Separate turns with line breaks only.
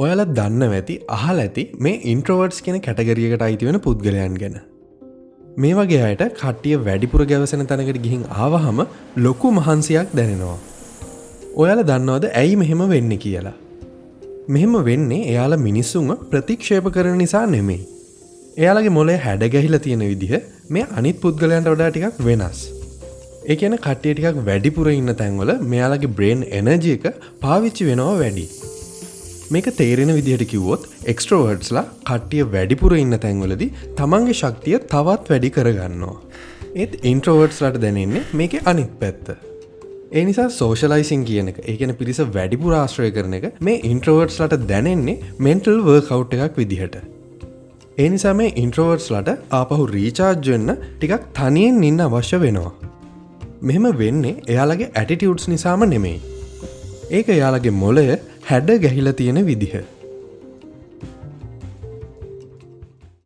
ඔයාලත් දන්න ඇති අහල ඇති මේ ඉන්ට්‍රවර්ඩ්ස් කියන කැටගරියකට අයිති වෙන පුද්ගලයන් ගැන. මේ වගේ අයට කට්ටිය වැඩිපුර ගැවසෙන තැනකට ගිහින් ආවහම ලොකු මහන්සියක් දැනෙනවා. ඔයාල දන්නවද ඇයි මෙහෙම වෙන්න කියලා. මෙහෙම වෙන්නේ එයාලා මිනිස්සුන්ව ප්‍රතික්ෂේප කරන නිසා නෙමෙයි. එයාලගේ මොලේ හැඩ ගැහිලා තියෙන විදිහ මේ අනිත් පුද්ගලයන්ට වඩා ටිකක් වෙනස්. ඒ කියන්නේ කට්ටිය ටිකක් වැඩිපුර ඉන්න තැන්වල මෙයාලගේ බ්‍රේන් එනර්ජි එක පාවිච්චි වෙනවා වැඩි. මේක තේරෙන විදිහට කිව්වොත් එක්ස්ට්‍රෝවර්ඩ්ස්ලා කට්ටිය වැඩිපුර ඉන්න තැන්වලදී තමන්ගේ ශක්තිය තවත් වැඩි කරගන්නවා. ඒත් ඉන්ට්‍රෝවර්ඩ්ස්ලාට දැනෙන්නේ මේකේ අනිත් පැත්ත. ඒ නිසා සෝෂලයිසින් කියන එක, ඒ කියන්නේ පිරිස වැඩිපුර ආශ්‍රය කරන එක මේ ඉන්ට්‍රෝවර්ඩ්ස්ලාට දැනෙන්නේ මෙන්ටල් වර්ක්අවුට් එකක් විදිහට. ඒ නිසා මේ ඉන්ට්‍රෝවර්ඩ්ස්ලාට ආපහු රීචාර්ජ් වෙන්න ටිකක් තනියෙන් ඉන්න අවශ්‍ය වෙනවා. මෙහෙම වෙන්නේ එයාලගේ ඇටිටියුඩ්ස් නිසාම නෙමෙයි. ඒක එයාලගේ මොළය හැඩ ගැහිලා තියෙන විදිහ.